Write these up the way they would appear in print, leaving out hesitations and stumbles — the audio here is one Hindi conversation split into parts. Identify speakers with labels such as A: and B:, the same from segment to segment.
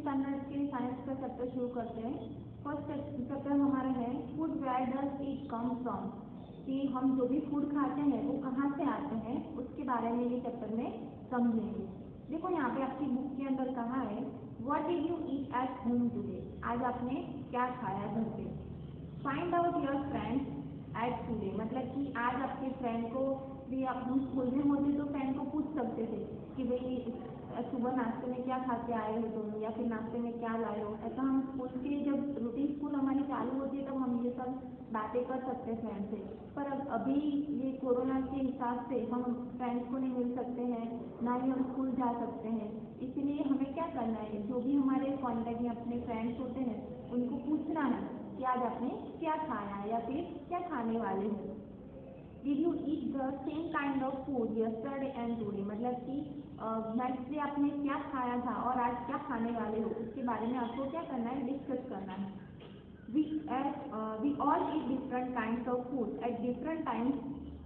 A: स्टैंडर्ड के साइंस का चैप्टर शुरू करते हैं। फर्स्ट चैप्टर हमारा है food, where does it come from, कि हम जो भी फूड खाते हैं वो कहाँ से आते हैं, उसके बारे में ये चैप्टर में समझेंगे। देखो यहाँ पे आपकी बुक के अंदर कहा है what did you eat at home today, आज आपने क्या खाया घर पे। Find out your friends ate today, मतलब कि आज आपके फ्रेंड को भी, आप हम स्कूल में होते तो फ्रेंड को पूछ सकते थे कि भाई सुबह नाश्ते में क्या खा के आए हो तुम, या फिर नाश्ते में क्या लाए हो। ऐसा हम स्कूल के जब रूटीन स्कूल हमारी चालू होती है तब हम ये सब बातें कर सकते हैं फ्रेंड से। पर अब अभी ये कोरोना के हिसाब से हम फ्रेंड्स को नहीं मिल सकते हैं, ना ही हम स्कूल जा सकते हैं। इसलिए हमें क्या करना है, जो भी हमारे कॉन्टेक्ट में अपने फ्रेंड्स होते हैं उनको पूछना है कि आज आपने क्या खाया है या फिर क्या खाने वाले हो। Did you eat the same kind of food yesterday and today, मतलब कि नेक्स्ट डे आपने क्या खाया था और आज क्या खाने वाले हो, उसके बारे में आपको क्या करना है, डिस्कस करना है। We all eat different kinds of food at different times,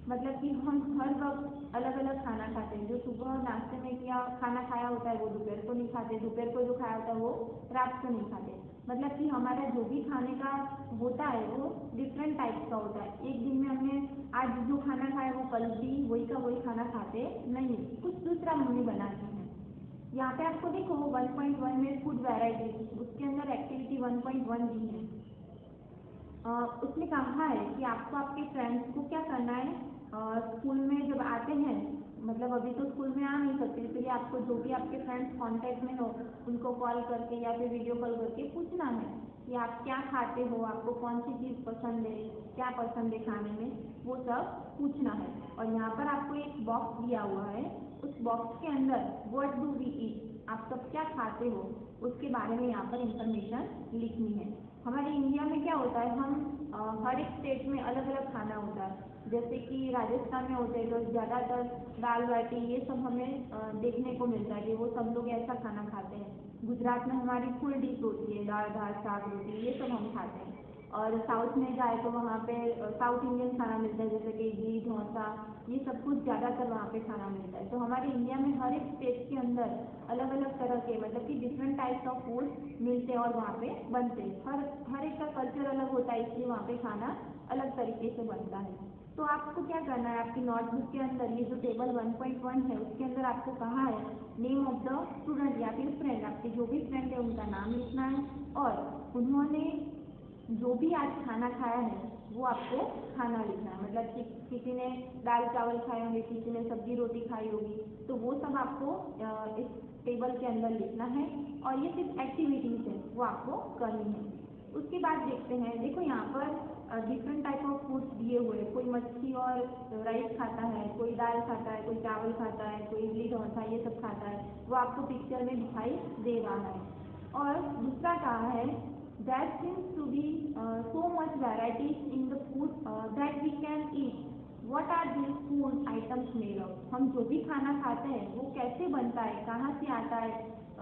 A: मतलब कि हम हर वक्त अलग अलग खाना खाते हैं। जो सुबह नाश्ते में क्या खाना खाया होता है वो दोपहर को नहीं खाते, दोपहर को जो खाया होता है वो रात को नहीं खाते। मतलब कि हमारा जो भी खाने का होता है वो डिफरेंट टाइप्स का होता है। एक दिन में हमने आज जो खाना खाया वो कल भी वही का वही खाना खाते नहीं, कुछ दूसरा मम्मी बनाती है। यहाँ पे आपको देखो 1.1 में फूड वैरायटी, उसके अंदर एक्टिविटी 1.1 दी है। उसमें कहा है कि आपको आपके फ्रेंड्स को क्या करना है, स्कूल में जब आते हैं, मतलब अभी तो स्कूल में आ नहीं सकते, इसलिए आपको जो भी आपके फ्रेंड्स कांटेक्ट में हो उनको कॉल करके या फिर वीडियो कॉल करके पूछना है कि आप क्या खाते हो, आपको कौन सी चीज़ पसंद है, क्या पसंद है खाने में, वो सब पूछना है। और यहाँ पर आपको एक बॉक्स दिया हुआ है, उस बॉक्स के अंदर व्हाट डू वी ईट, आप सब क्या खाते हो, उसके बारे में यहाँ पर इंफॉर्मेशन लिखनी है। हमारे इंडिया में क्या होता है, हम हर एक स्टेट में अलग अलग खाना होता है। जैसे कि राजस्थान में होते हैं तो ज़्यादातर दाल बाटी ये सब हमें देखने को मिलता है कि वो सब लोग ऐसा खाना खाते हैं। गुजरात में हमारी फुल डिश होती है, दाल भात साग रोटी ये सब हम खाते हैं। और साउथ में जाए तो वहाँ पे साउथ इंडियन खाना मिलता है, जैसे कि इडली डोसा ये सब कुछ ज़्यादातर वहाँ पे खाना मिलता है। तो हमारे इंडिया में हर एक स्टेट के अंदर अलग अलग तरह के, मतलब कि डिफरेंट टाइप्स ऑफ फूड मिलते हैं और वहाँ पे बनते हैं। हर एक का कल्चर अलग होता है, इसलिए वहाँ पे खाना अलग तरीके से बनता है। तो आपको क्या करना है, आपकी नोटबुक के अंदर ये जो टेबल 1.1 है उसके अंदर आपको कहा है नेम ऑफ द स्टूडेंट या फिर फ्रेंड, आपके जो भी फ्रेंड है उनका नाम लिखना है और उन्होंने जो भी आज खाना खाया है वो आपको खाना लिखना है। मतलब कि किसी ने दाल चावल खाए होंगे, किसी ने सब्जी रोटी खाई होगी, तो वो सब आपको इस टेबल के अंदर लिखना है। और ये सिर्फ एक्टिविटीज़ है वो आपको करनी है। उसके बाद देखते हैं, देखो यहाँ पर डिफरेंट टाइप ऑफ फूड दिए हुए, कोई मच्छी और राइस खाता है, कोई दाल खाता है, कोई चावल खाता है, कोई इडली डोसा ये सब खाता है, वो आपको पिक्चर में दिखाई दे रहा है। और दूसरा कहा है there seems to be so much varieties in the food that we can eat. What are these food items made of? हम जो भी खाना खाते हैं वो कैसे बनता है, कहाँ से आता है,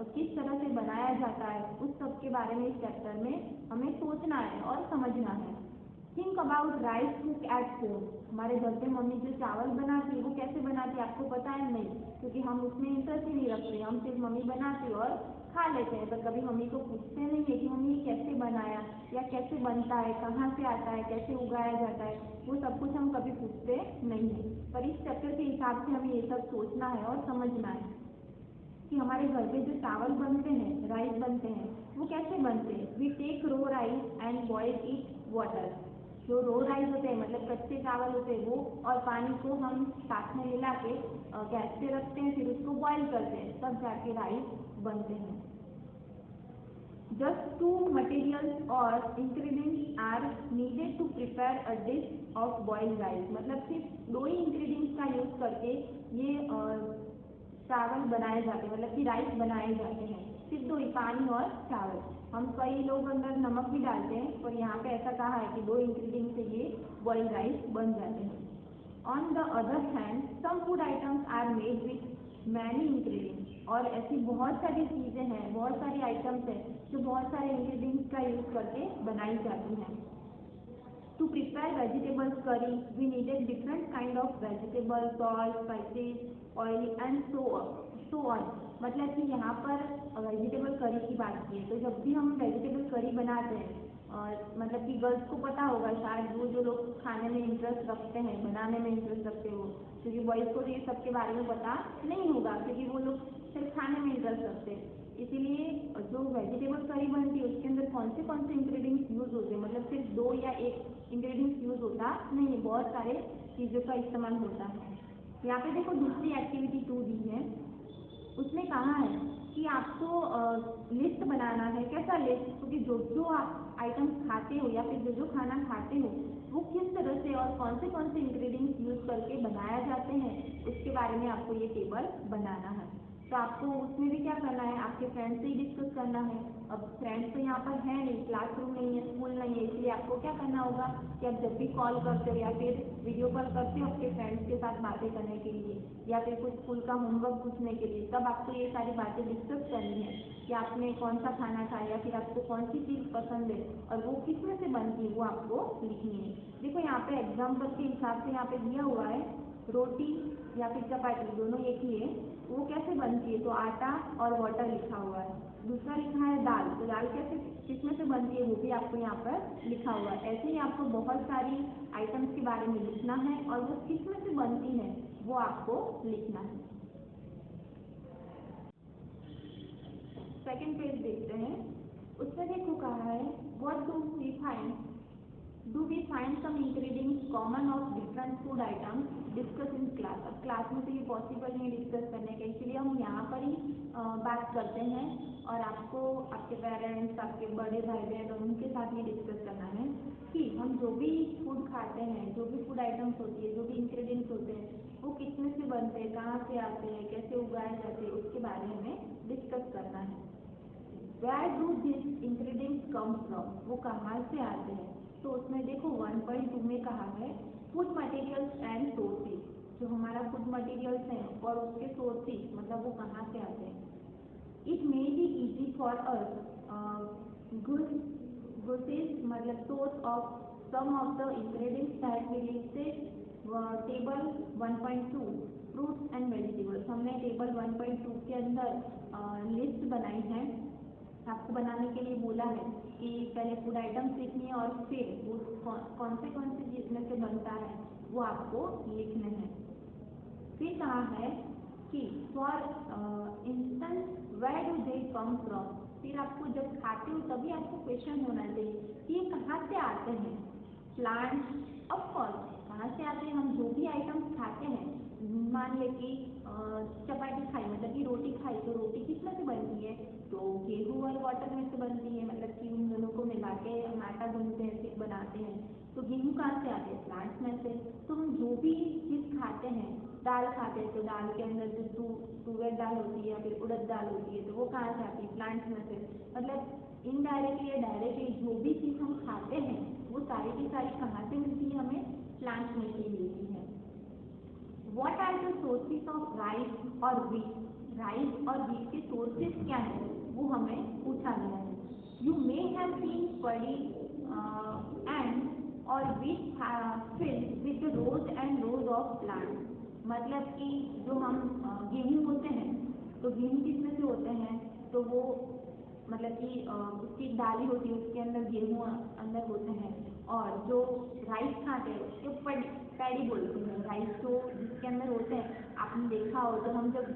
A: किस तरह से बनाया जाता है, उस सब के बारे में इस चैप्टर में हमें सोचना है और समझना है। Think about rice cook at home, हमारे घर पे मम्मी जो चावल बनाती है वो कैसे बनाती है आपको पता है नहीं, क्योंकि हम उसमें इंटरेस्ट ही नहीं रखते, हम सिर्फ मम्मी बनाती और खा लेते हैं। पर कभी मम्मी को पूछते नहीं है कि मम्मी कैसे बनाया या कैसे बनता है, कहाँ से आता है, कैसे उगाया जाता है, वो सब कुछ हम कभी पूछते नहीं हैं। पर इस चैप्टर के हिसाब से हमें ये सब सोचना है और समझना है कि हमारे घर पे जो चावल बनते हैं, राइस बनते हैं, वो कैसे बनते हैं। We take raw rice and boil it water, जो रो राइस होते हैं मतलब कच्चे चावल होते हैं वो, और पानी को हम साथ में मिला के गैस पे रखते हैं, फिर उसको बॉईल करते हैं, तब जाके राइस बनते हैं। जस्ट टू मटेरियल्स और ingredients are needed to prepare a dish of boiled rice, मतलब सिर्फ दो ही इंग्रेडिएंट्स का यूज करके ये चावल बनाए जाते हैं, मतलब कि राइस बनाए जाते हैं, सिर्फ दो ही, पानी और चावल। हम कई लोग अंदर नमक भी डालते हैं, पर यहाँ पे ऐसा कहा है कि दो इंग्रेडिएंट से ये बॉइल्ड राइस बन जाते हैं। On the other hand some food items are made with many ingredients, और ऐसी बहुत सारी चीज़ें हैं, बहुत सारी आइटम्स हैं जो बहुत सारे इंग्रेडिएंट्स का यूज करके बनाई जाती हैं। To prepare vegetables curry, we needed different kind of vegetables, salt, spices, oil and so on. So on, मतलब कि यहाँ पर वेजिटेबल करी की बात की है। तो जब भी हम वेजिटेबल करी बनाते हैं, और मतलब कि गर्ल्स को पता होगा शायद, वो जो लोग खाने में इंटरेस्ट रखते हैं, बनाने में इंटरेस्ट रखते हो, क्योंकि बॉयज़ को तो ये सब के बारे में पता नहीं होगा, क्योंकि वो लोग सिर्फ खाने में इंटरेस्ट रखते हैं। इसीलिए जो वेजिटेबल करी बनती है उसके अंदर कौन से इंग्रेडिएंट्स यूज़ होते हैं, मतलब सिर्फ 2 या 1 इंग्रेडिएंट्स यूज़ होता नहीं है, बहुत सारे चीज़ों का इस्तेमाल होता है। यहाँ पे देखो दूसरी एक्टिविटी 2 दी है, उसमें कहा है कि आपको लिस्ट बनाना है। कैसा लिस्ट? क्योंकि जो जो आप आइटम्स खाते हो या फिर जो जो खाना खाते हो वो किस तरह से और कौन से इंग्रेडिएंट्स यूज़ करके बनाया जाते हैं, उसके बारे में आपको ये टेबल बनाना है। तो आपको उसमें भी क्या करना है, आपके फ्रेंड्स से ही डिस्कस करना है। अब फ्रेंड्स तो यहाँ पर है नहीं, क्लासरूम नहीं है, स्कूल नहीं है, इसलिए आपको क्या करना होगा कि आप जब भी कॉल करते हो या फिर वीडियो कॉल करते हो अपने फ्रेंड्स के साथ बातें करने के लिए या फिर कुछ स्कूल का होमवर्क पूछने के लिए, तब आपको ये सारी बातें डिस्कस करनी है कि आपने कौन सा खाना खाया या फिर आपको कौन सी चीज़ पसंद है और वो किस में से बनती है, वो आपको लिखनी है। देखो यहाँ पे एग्जाम्पल के हिसाब से यहाँ पे दिया हुआ है रोटी या फिर चपाती, दोनों एक ही है। वो कैसे बनती है? तो आटा और वाटर लिखा हुआ है। दूसरा लिखा है दाल, तो दाल कैसे किसमें से बनती है वो भी आपको यहाँ पर लिखा हुआ है। ऐसे ही आपको बहुत सारी आइटम्स के बारे में लिखना है और वो किसमें से बनती है वो आपको लिखना है। सेकंड पेज देखते हैं, उसमें देखो कहा है what do we find some ingredients common of different food items discuss in class. अब क्लास में तो ये पॉसिबल नहीं डिस्कस करने का, इसलिए हम यहाँ पर ही बात करते हैं और आपको आपके पेरेंट्स, आपके बड़े भाई बहन और उनके साथ ये डिस्कस करना है कि हम जो भी फूड खाते हैं, जो भी फूड आइटम्स होती है, जो भी इंग्रेडिएंट्स होते हैं, वो किसमें से बनते हैं, कहाँ से आते हैं, कैसे उगाए जाते हैं, उसके बारे में हमें डिस्कस करना है। Where do these ingredients come from? वो कहाँ से आते हैं? तो उसमें देखो 1.2 में कहा है फूड मटेरियल्स एंड सोर्सेज, जो हमारा फूड मटेरियल्स हैं और उसके सोर्सेज मतलब वो कहाँ से आते हैं। It may be easy for us goods मतलब source of some of the ingredients that we listed table 1.2 fruits and vegetables. हमने टेबल 1.2 के अंदर लिस्ट बनाई है, आपको बनाने के लिए बोला है कि पहले फूड आइटम्स लिखनी है और फिर वो कौन से चीज़ में से बनता है वो आपको लिखने हैं। फिर कहा है कि for instance where do they come from. फिर आपको जब खाते हो तभी आपको क्वेश्चन होना चाहिए कि ये कहाँ से आते हैं। प्लांट ऑफकोर्स कहाँ से आते हैं, हम जो भी आइटम्स खाते हैं, मान ले कि चपाती खाई मतलब कि रोटी खाई, तो रोटी किसमें से बनती है, तो गेहूँ और वाटर में से बनती है, मतलब कि उन दोनों को मिला के हम आटा गूंथते हैं फिर बनाते हैं। तो गेहूँ कहाँ से आते हैं, प्लांट्स में से। तो हम जो भी चीज़ खाते हैं, दाल खाते हैं तो दाल के अंदर जो तुअर दाल होती है या फिर उड़द दाल होती है, तो वो कहाँ से आती है, प्लांट्स में से। मतलब इनडायरेक्टली या डायरेक्टली जो भी चीज़ हम खाते हैं वो सारी की सारी कहाँ से मिलती है, हमें प्लांट्स में से मिलती है। What are the sources of rice और wheat? राइस और व्हीट के सोर्सेज क्या है वो हमें पूछा गया है। You may have seen paddy and और which filled with rows and rows of plant. मतलब कि जो हम गेहूँ होते हैं तो गेहूँ किसमें से होते हैं, तो वो मतलब कि उसकी डाली होती है, उसके अंदर गेहूँ अंदर होते हैं। और जो राइस खाते हैं उसके पैडी बोलते हैं। राइस जो जिसके अंदर होते हैं, आपने देखा हो तो हम जब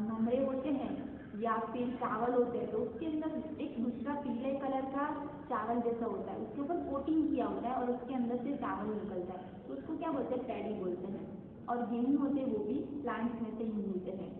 A: नमरे होते हैं या फिर चावल होते हैं तो उसके अंदर एक दूसरा पीले कलर का चावल जैसा होता है, उसके ऊपर कोटिंग किया होता है और उसके अंदर से चावल निकलता है, तो उसको क्या बोलते हैं, पैडी बोलते हैं। और गेहूँ होते हैं वो भी प्लांट्स में से ही मिलते हैं।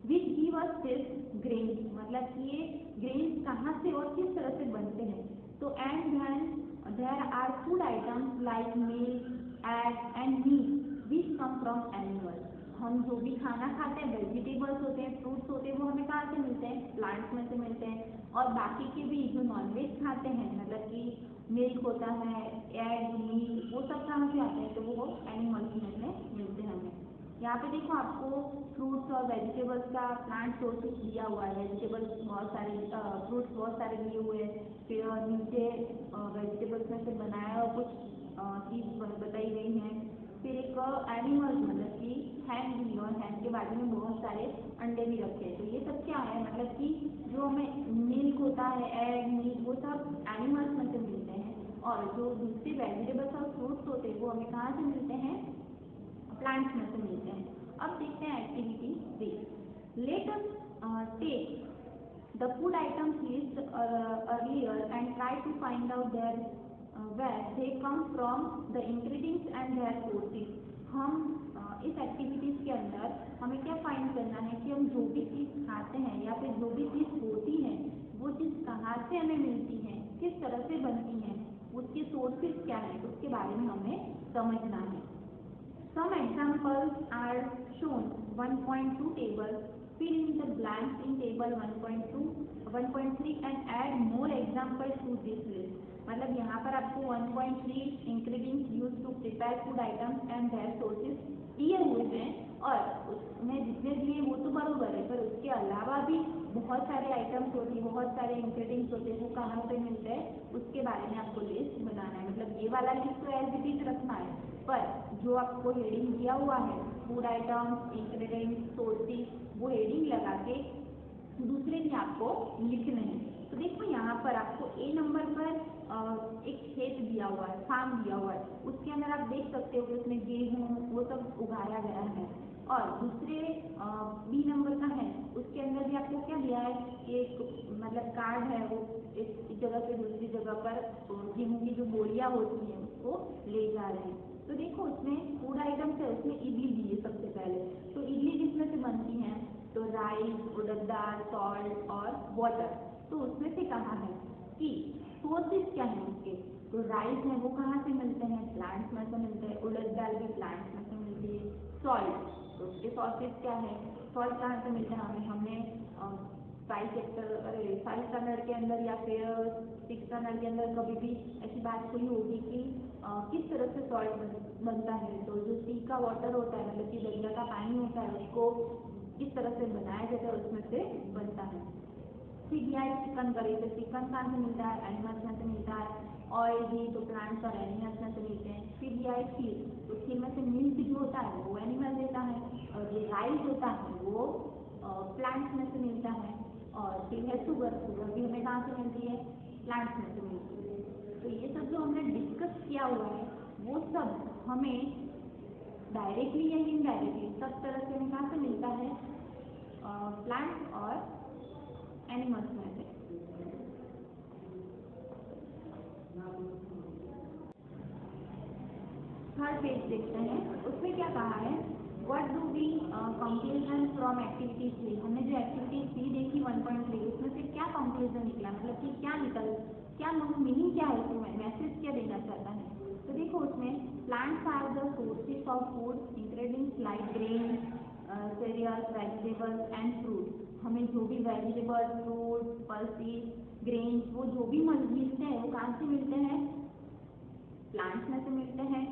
A: विच गिव अस दिस ग्रेन्स, मतलब कि ये ग्रेन्स कहाँ से और किस तरह से बनते हैं। तो and then there are food items like milk, egg and meat which come from animals. हम जो भी खाना खाते हैं, वेजिटेबल्स होते हैं, फ्रूट्स होते हैं, वो हमें कहाँ से मिलते हैं, प्लांट्स में से मिलते हैं। और बाकी के भी जो नॉनवेज खाते हैं, मतलब कि मिल्क होता है, एग, मीट, वो सब कहाँ से आते हैं, तो वो एनिमल्स में से मिलते हैं हमें। यहाँ पे देखो आपको फ्रूट्स और वेजिटेबल्स का प्लांट सोर्सेज दिया हुआ है। वेजिटेबल्स बहुत सारे, फ्रूट्स बहुत सारे दिए हुए हैं, फिर नीचे वेजिटेबल्स में से बनाया और कुछ चीज़ बताई गई हैं। फिर एक एनिमल्स मतलब कि हैंड भी और हैंड के बाजू में बहुत सारे अंडे भी रखे हैं। तो ये सब क्या है, मतलब कि जो हमें मिल्क होता है, एग, मीट, वो सब एनिमल्स में से मिलते हैं, और जो दूसरे वेजिटेबल्स और फ्रूट्स होते हैं वो हमें कहाँ से मिलते हैं, प्लांट्स में से मिलते हैं। अब देखते हैं activity 3। Let us take the food items list earlier and try to find out where they come from, the ingredients and their sources. हम इस एक्टिविटीज के अंदर हमें क्या फाइंड करना है कि हम जो भी चीज़ खाते हैं या फिर जो भी चीज़ होती है वो चीज़ कहाँ से हमें मिलती है, किस तरह से बनती है, उसके सोर्सेज क्या है, उसके बारे में हमें समझना है। Some examples are shown 1.2 table. Fill in the blanks in table 1.2, 1.3 and add more examples to this list. मतलब यहाँ पर आपको 1.3 ingredients used to prepare food items and their sources दिए हुए हैं, और उसमें जितने दिए वो तो बरोबर है, पर उसके अलावा भी बहुत सारे आइटम्स होती है, बहुत सारे इंग्रेडिएंट्स होते हैं, वो कहाँ से मिलते हैं उसके बारे में आपको लिस्ट बनाना है। मतलब ये वाला लिस्ट तो एज इट इज रखना है, पर जो आपको हेडिंग दिया हुआ है फूड आइटम्स, इंग्रेडिएंट्स, सोर्सेस, वो हेडिंग लगा के दूसरे भी आपको लिखने हैं। तो देखो यहाँ पर आपको ए नंबर पर एक खेत दिया हुआ है, फार्म दिया हुआ है, उसके अंदर आप देख सकते हो कि उसमें गेहूँ वो सब उगाया गया है। और दूसरे बी नंबर का है, उसके अंदर भी आपको क्या दिया है, एक मतलब कार्ड है, वो एक जगह से दूसरी जगह पर गेहूँ की जो बोरियाँ होती हैं उसको ले जा रहे हैं। तो देखो उसमें फूड आइटम्स है, उसमें इडली दी है सबसे पहले। तो इडली किसमें से बनती है, तो राइस, उड़द दाल, सॉल्ट और वाटर। तो उसमें से कहा है कि सोर्सेज क्या है उसके, तो राइस है वो कहाँ से मिलते हैं, प्लांट्स में से मिलते हैं, उड़द दाल भी प्लांट्स में से मिलती है। सॉल्ट, तो उसके सोर्सेज क्या है, सॉल्ट कहाँ से मिलते हैं, हमने 5 स्टैंडर्ड के अंदर या फिर 6 स्टैंडर्ड के अंदर कभी भी ऐसी बात हुई होगी कि किस तरह से सॉल्ट बनता है। तो जो सी का वाटर होता है, मतलब कि दरिया का पानी होता है, उसको किस तरह से बनाया जाता है उसमें से बनता है। CBI चिकन करी, तो चिकन कहाँ से मिलता है, एनिमल्स में से मिलता है। ऑयल भी तो प्लांट्स और एनिमल्स में से मिलते हैं। CBI खीर, तो खीर में से मिल्क जो होता है वो एनिमल देता है, और ये राइस होता है वो प्लांट्स में से मिलता है। और फिर है शुगर, शुगर भी हमें कहाँ से मिलती है, प्लांट्स में से मिलती है। तो ये सब जो हमने डिस्कस किया हुआ है वो सब हमें डायरेक्टली या इनडायरेक्टली सब तरह से हमें कहाँ से मिलता है, प्लांट्स और एनिमल्स में से। थर्ड पेज देखते हैं, उसमें क्या कहा है, what do we conclusion from activity 3। हमने जो एक्टिविटी 3 देखी 1.3, उसमें से क्या कंक्लूजन निकला, मतलब कि क्या मीनिंग क्या है, उसमें मैसेज क्या देना चाहता है। तो देखो उसमें plants are the sources of food, ingredients like grain, cereals, vegetables and fruits। हमें जो भी वेजिटेबल्स, फ्रूट, पल्सेस, ग्रेन्स, वो जो भी मिलते हैं वो कहाँ से मिलते हैं, प्लांट्स में से मिलते हैं।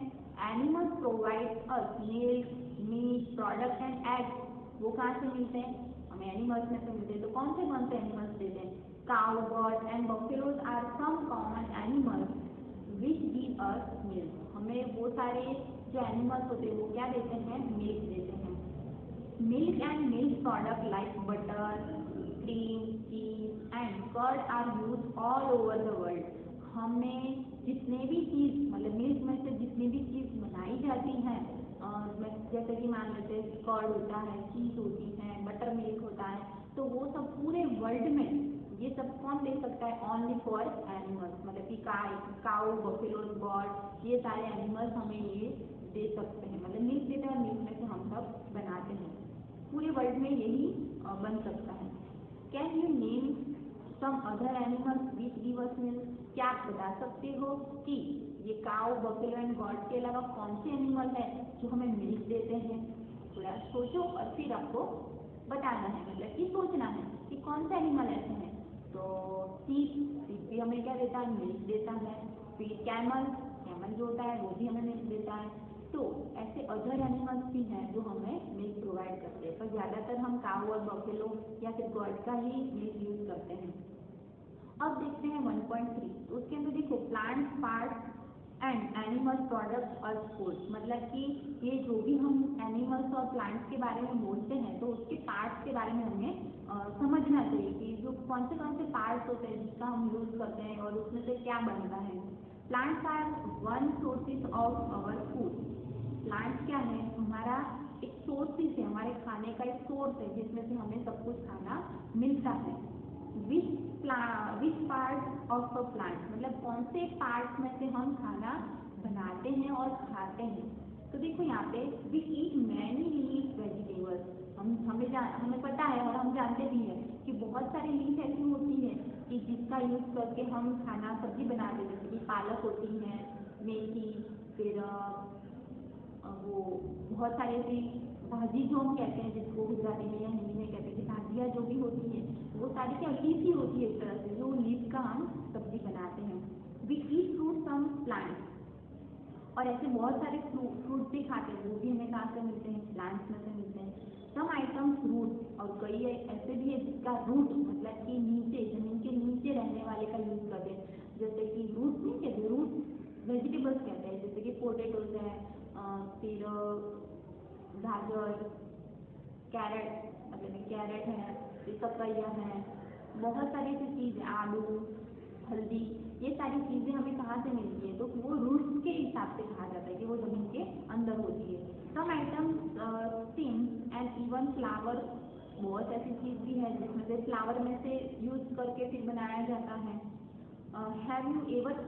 A: Animals provide us milk, meat, product and eggs, वो कहाँ से मिलते हैं, हमें एनिमल्स में से मिलते हैं। तो कौन से एनिमल्स देते हैं, cow, goat and buffaloes are some common animals which give us milk. हमें वो सारे जो एनिमल्स होते हैं वो क्या देते हैं, मिल्क देते हैं। Milk and milk products like butter, cream, cheese and curd are used all over the world। हमें जितने भी चीज़, मतलब मिल्क में से जितनी भी चीज़ बनाई जाती है, जैसे कि मान लेते हैं कर्ड होता है, चीज़ होती है, बटर मिल्क होता है, तो वो सब पूरे वर्ल्ड में ये सब कौन दे सकता है, ओनली फॉर एनिमल्स। मतलब कि काउ, बफेलो, गॉट, ये सारे एनिमल्स हमें ये दे सकते हैं, मतलब मिल्क देते हैं, मिल्क में से हम सब बनाते हैं। पूरे वर्ल्ड में यही बन सकता है। Can you name some other animals which give us milk. क्या आप बता सकते हो कि ये काउ, बफेलो एंड गॉट के अलावा कौन से एनिमल है जो हमें मिल्क देते हैं। थोड़ा सोचो और फिर आपको बताना है, मतलब कि सोचना है कि कौन से एनिमल ऐसे हैं। तो सीप भी हमें क्या देता है, मिल्क देता है। फिर कैमल जो होता है वो भी हमें मिल्क देता है। तो ऐसे अदर एनिमल्स भी हैं जो हमें मिल्क प्रोवाइड करते हैं, पर ज़्यादातर हम काऊ और बफेलो या फिर गॉड का ही मिल्क यूज़ करते हैं। अब देखते हैं 1.3, तो उसके अंदर देखो plants part and animal products और फूड, मतलब कि ये जो भी हम एनिमल्स और प्लांट्स के बारे में बोलते हैं तो उसके पार्ट्स के बारे में हमें समझना चाहिए कि जो कौन से पार्ट्स होते हैं जिसका हम यूज़ करते हैं और उसमें से क्या बनता है। Plants are one sources of our food. Plants क्या है, हमारा एक सोर्सेज है, हमारे खाने का एक सोर्स है जिसमें से हमें सब कुछ खाना मिलता है। Which part of a plant, मतलब कौन से पार्ट में से हम खाना बनाते हैं और खाते हैं। तो देखो यहाँ पे we eat many leaf vegetables, हमें पता है और हम जानते भी हैं कि बहुत सारी लीफ ऐसी होती है कि जिसका यूज़ करके हम खाना सब्जी बनाते हैं, जैसे कि पालक होती है, मेथी, फिर वो बहुत सारी ऐसी भाजी जो हम कहते हैं, जिसको गुजराती में या हिंदी में कहते हैं कि भाजियाँ जो भी होती है वो सारी क्या लीफ ही होती है, एक तरह से जो लीफ का हम सब्जी बनाते हैं। We eat fruit from plants, और ऐसे बहुत सारे फ्रूट भी खाते हैं, वो भी हमें कहाँ से मिलते हैं, प्लांट्स में से मिलते हैं। सम आइटम्स रूट, और कई ऐसे भी है जिसका रूट मतलब कि नीचे, जमीन के नीचे रहने वाले का यूज़ करते हैं, जैसे कि रूट नहीं कहते, रूट वेजिटेबल्स कहते हैं, जैसे कि पोटेटोज है, फिर गाजर, कैरेट, मतलब कैरेट है, फिर पपैया है, बहुत सारी ऐसी चीज़ें, आलू, हल्दी, ये सारी चीज़ें हमें कहाँ से मिलती है, तो वो रूट्स के हिसाब से कहा जाता है कि वो ज़मीन के अंदर होती है। Some items seeds and even flower, बहुत ऐसी चीज़ भी है जिसमें से फ्लावर में से यूज़ करके फिर बनाया जाता है। Have you ever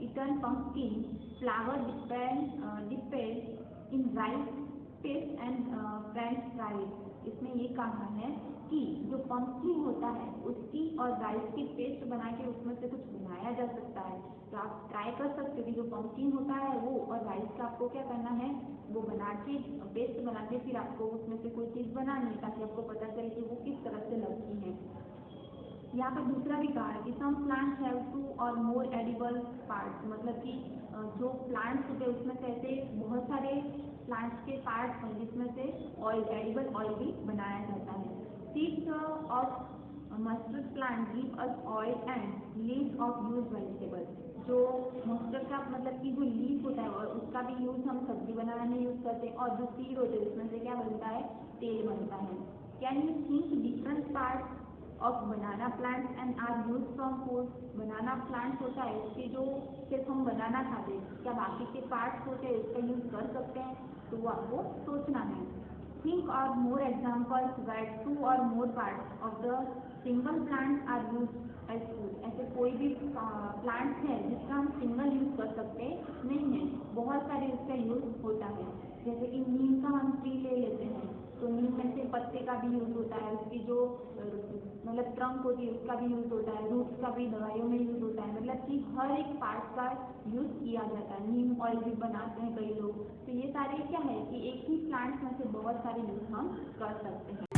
A: eaten pumpkin? Flour dipped in rice paste and french fries. इसमें ये कहा है कि जो पंपकिन होता है उसकी और राइस की पेस्ट बना के उसमें से कुछ बनाया जा सकता है। तो आप ट्राई कर सकते हो कि जो पंपकिन होता है वो और राइस का आपको क्या करना है, वो बना के पेस्ट बना के फिर आपको उसमें से कोई चीज़ बनानी है ताकि आपको पता चले कि वो किस तरह से लगती है। यहाँ पर दूसरा भी कहा है कि सम प्लांट्स हैव टू और मोर एडिबल पार्ट्स, मतलब कि जो प्लांट्स होते हैं उसमें से ऐसे बहुत सारे प्लांट्स के पार्ट्स हैं जिसमें से ऑयल, एडिबल ऑयल भी बनाया जाता है। Seeds of mustard plant give us oil and leaves of use vegetable. जो मस्टर्ड का मतलब कि जो लीफ होता है और उसका भी यूज़ हम सब्जी बनाने में यूज़ करते हैं, और जो सीड होते हैं उसमें से क्या बनता है, तेल बनता है। Can you think different parts of banana plants and are use from food? Banana plants होता है उसके जो सिर्फ हम बनाना खाते हैं, क्या बाकी के पार्ट्स होते हैं उसका यूज कर सकते हैं, तो वो आपको सोचना है। थिंक और मोर एग्जाम्पल्स वेयर टू और more parts of the single plants are use as food. ऐसे कोई भी प्लांट्स है जिसका हम सिंगल यूज कर सकते नहीं है, बहुत सारे उसका यूज होता है। जैसे कि नीम का हम ट्री ले लेते हैं, तो नीम में से पत्ते का भी यूज़ होता है, उसकी जो मतलब ट्रंक होती है उसका भी यूज़ होता है, रूट्स का भी दवाइयों में यूज़ होता है, मतलब कि हर एक पार्ट का यूज़ किया जाता है। नीम ऑयल भी बनाते हैं कई लोग। तो ये सारे क्या है कि एक ही प्लांट्स में से बहुत सारे यूज़ हम कर सकते हैं।